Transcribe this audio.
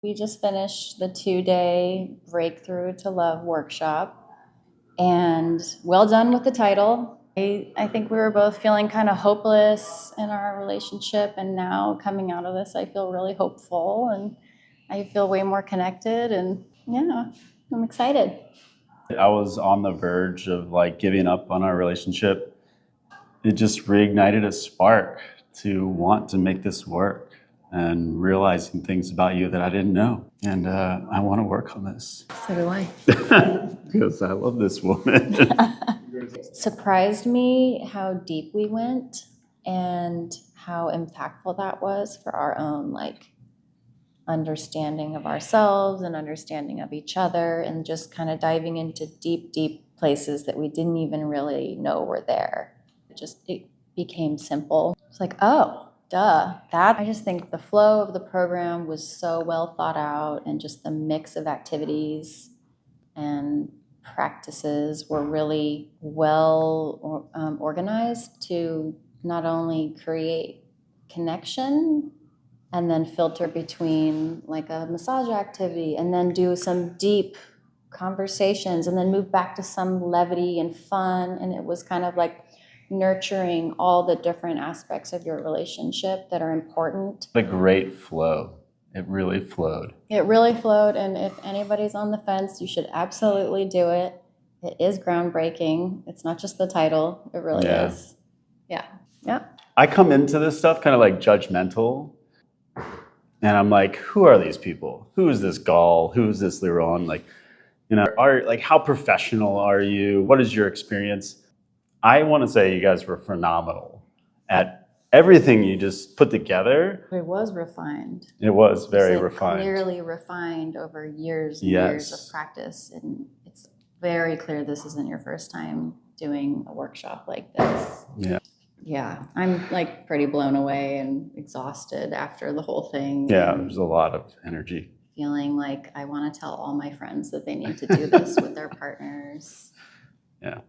We just finished the 2-day Breakthrough to Love workshop, and well done with the title. I think we were both feeling kind of hopeless in our relationship, and now coming out of this, I feel really hopeful, and I feel way more connected, and yeah, I'm excited. I was on the verge of like giving up on our relationship. It just reignited a spark to want to make this work and realizing things about you that I didn't know. And I want to work on this. So do I. Because I love this woman. It surprised me how deep we went and how impactful that was for our own understanding of ourselves and understanding of each other, and just kind of diving into deep, deep places that we didn't even really know were there. It became simple. It's like, oh, duh. I just think the flow of the program was so well thought out, and just the mix of activities and practices were really well organized to not only create connection and then filter between like a massage activity and then do some deep conversations and then move back to some levity and fun. And it was kind of like nurturing all the different aspects of your relationship that are important. A great flow. It really flowed. It really flowed, and if anybody's on the fence, you should absolutely do it. It is groundbreaking. It's not just the title. It really is. Yeah. Yeah. I come into this stuff kind of like judgmental. And I'm like, who are these people? Who is this Gaul? Who is this Liron? Like, how professional are you? What is your experience? I want to say you guys were phenomenal at everything you just put together. It was refined. It was very refined. Clearly refined over years and years of practice. And it's very clear this isn't your first time doing a workshop like this. Yeah. Yeah, I'm like pretty blown away and exhausted after the whole thing. Yeah, there's a lot of energy. Feeling like I want to tell all my friends that they need to do this with their partners. Yeah.